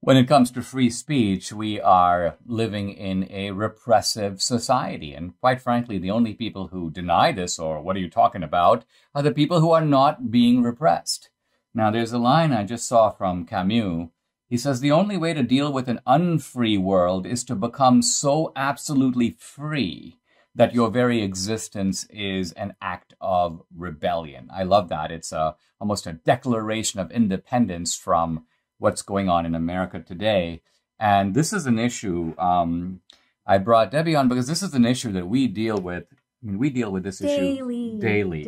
When it comes to free speech, we are living in a repressive society. And quite frankly, the only people who deny this, or what are you talking about, are the people who are not being repressed. Now, there's a line I just saw from Camus. He says, the only way to deal with an unfree world is to become so absolutely free that your very existence is an act of rebellion. I love that. It's almost a declaration of independence from what's going on in America today. And this is an issue. I brought Debbie on because this is an issue that we deal with. I mean, we deal with this issue daily.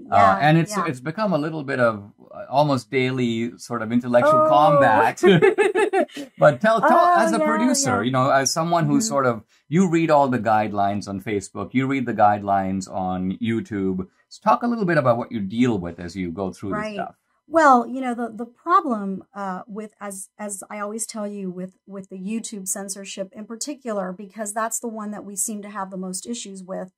Yeah, and it's become a little bit of almost daily sort of intellectual combat. But tell as a producer, you know, as someone who sort of, you read all the guidelines on Facebook, you read the guidelines on YouTube. So talk a little bit about what you deal with as you go through this stuff. Well, you know, the problem with, as I always tell you, with the YouTube censorship in particular, because that's the one that we seem to have the most issues with,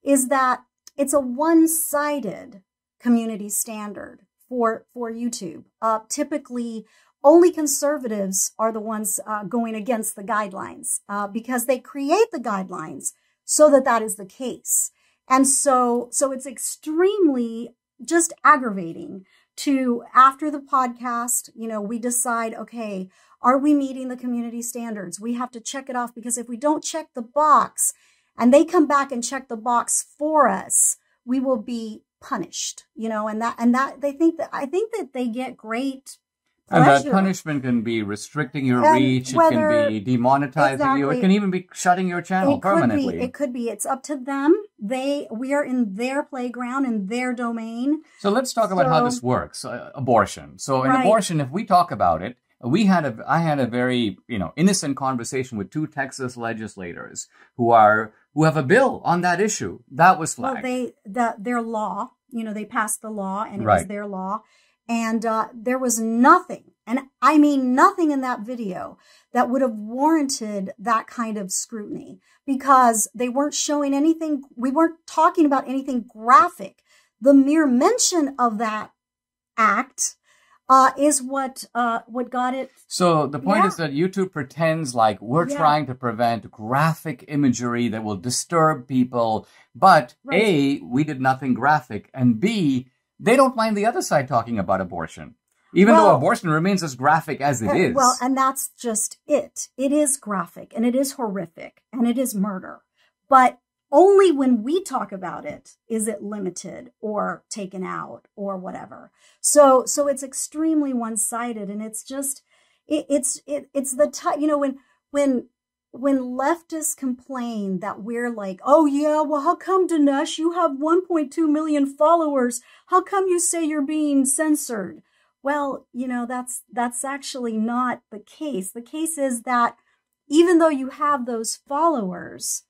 is that it's a one-sided community standard for YouTube. Typically, only conservatives are the ones going against the guidelines because they create the guidelines so that is the case. And so it's extremely just aggravating to, after the podcast, you know, we decide, okay, are we meeting the community standards? We have to check it off, because if we don't check the box and they come back and check the box for us, we will be punished, you know, and that I think that they get great pleasure. And that punishment can be restricting your reach. It can be demonetizing you. It can even be shutting your channel permanently. It could be. It's up to them. We are in their playground, in their domain. So let's talk about how this works. Abortion. So in abortion, if we talk about it, I had a very, you know, innocent conversation with two Texas legislators who have a bill on that issue. That was flagged. Well, their law, you know, they passed the law, and it was their law. And there was nothing, and I mean nothing in that video that would have warranted that kind of scrutiny, because they weren't showing anything. We weren't talking about anything graphic. The mere mention of that act is what got it. So the point is that YouTube pretends like we're trying to prevent graphic imagery that will disturb people. But A, we did nothing graphic, and B, they don't mind the other side talking about abortion, even though abortion remains as graphic as it is. Well, and that's just it. It is graphic, and it is horrific, and it is murder. But only when we talk about it is it limited or taken out or whatever. So it's extremely one-sided, and it's just it's the you know, when leftists complain that we're like, oh yeah, well, how come, Dinesh, you have 1.2 million followers? How come you say you're being censored? Well, you know, that's actually not the case. The case is that even though you have those followers,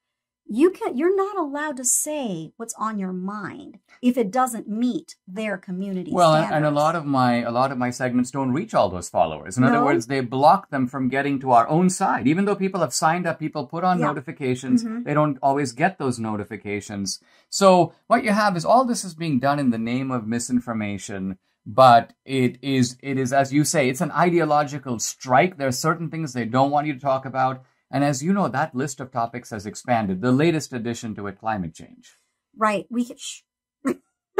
you're not allowed to say what's on your mind if it doesn't meet their community standards. And a lot of my segments don't reach all those followers. In other words, they block them from getting to our own side. Even though people have signed up, people put on notifications, they don't always get those notifications. So what you have is all this is being done in the name of misinformation. But it is, as you say, it's an ideological strike. There are certain things they don't want you to talk about. And as you know, that list of topics has expanded. The latest addition to it, climate change. Right.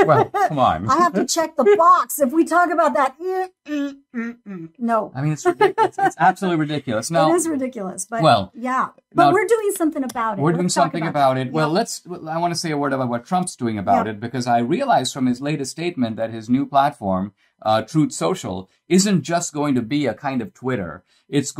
Well, come on. I have to check the box if we talk about that. No. I mean, it's ridiculous. It's absolutely ridiculous. Now, it is ridiculous, but but we're doing something about it. We're doing something about it. Well, I want to say a word about what Trump's doing about it, because I realized from his latest statement that his new platform, Truth Social, isn't just going to be a kind of Twitter. It's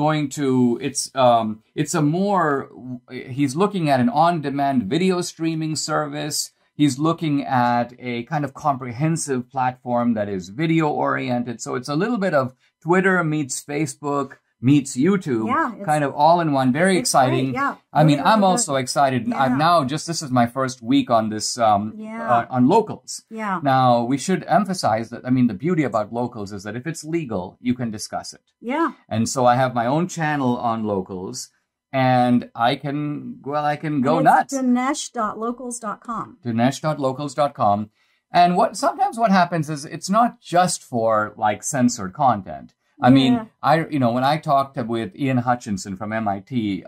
he's looking at an on-demand video streaming service. He's looking at a kind of comprehensive platform that is video-oriented. So it's a little bit of Twitter meets Facebook meets YouTube, kind of all in one. Very exciting. Great, I mean, I'm also excited. I'm now this is my first week on this, on locals. Yeah. Now, we should emphasize that, I mean, the beauty about locals is that if it's legal, you can discuss it. Yeah. And so I have my own channel on locals. And I can go nuts. Dinesh.locals.com. Dinesh.locals.com. And sometimes what happens is it's not just for like censored content. I mean, when I talked with Ian Hutchinson from MIT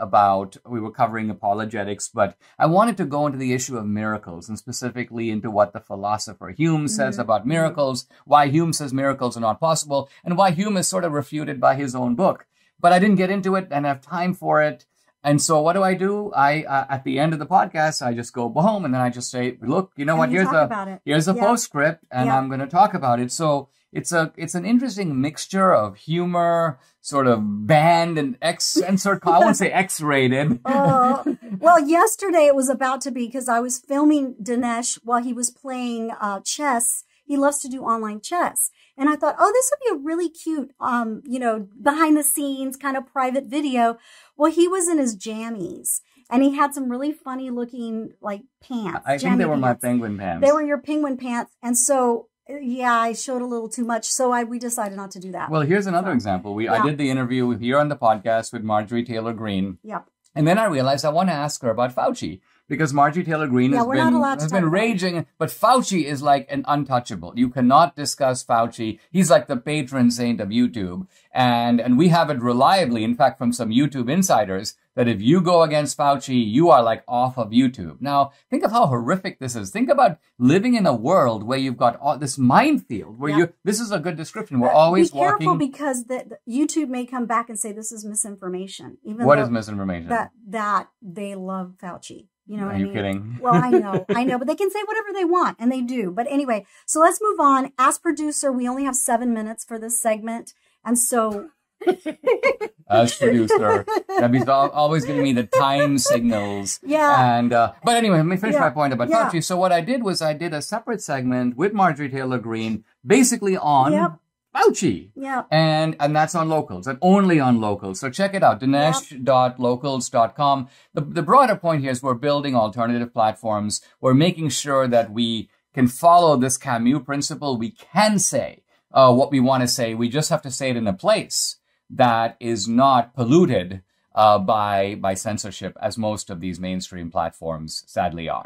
we were covering apologetics, but I wanted to go into the issue of miracles and specifically into what the philosopher Hume says about miracles, why Hume says miracles are not possible, and why Hume is sort of refuted by his own book. But I didn't get into it and have time for it. And so what do? I at the end of the podcast, I just go home and then I just say, look, you know what? Here's a postscript, and I'm going to talk about it. So it's an interesting mixture of humor, sort of banned and censored. I won't say X-rated. Well, yesterday it was about to be, because I was filming Dinesh while he was playing chess. He loves to do online chess. And I thought, oh, this would be a really cute, behind the scenes kind of private video. Well, he was in his jammies and he had some really funny looking like pants. I think they were my penguin pants. They were your penguin pants. And so, yeah, I showed a little too much. So we decided not to do that. Well, here's another example. I did the interview here on the podcast with Marjorie Taylor Greene. Yep. And then I realized I want to ask her about Fauci, because Marjorie Taylor Greene has been raging. But Fauci is like an untouchable. You cannot discuss Fauci. He's like the patron saint of YouTube. And we have it reliably, in fact, from some YouTube insiders, that if you go against Fauci, you are like off of YouTube. Now, think of how horrific this is. Think about living in a world where you've got all this minefield, where this is a good description. We're always walking. Be careful, because the YouTube may come back and say this is misinformation. What is misinformation? That they love Fauci. You know what I mean? Are you kidding? Well, I know, but they can say whatever they want, and they do. But anyway, so let's move on. As producer, we only have 7 minutes for this segment, and so... As producer, Debbie's always giving me the time signals. Yeah. And but anyway, let me finish my point about Fauci. So what I did was I did a separate segment with Marjorie Taylor Greene, basically on Fauci. Yeah. And that's on Locals, and only on Locals. So check it out, dinesh.locals.com. The broader point here is we're building alternative platforms. We're making sure that we can follow this Camus principle. We can say what we want to say. We just have to say it in a place that is not polluted by censorship, as most of these mainstream platforms sadly are.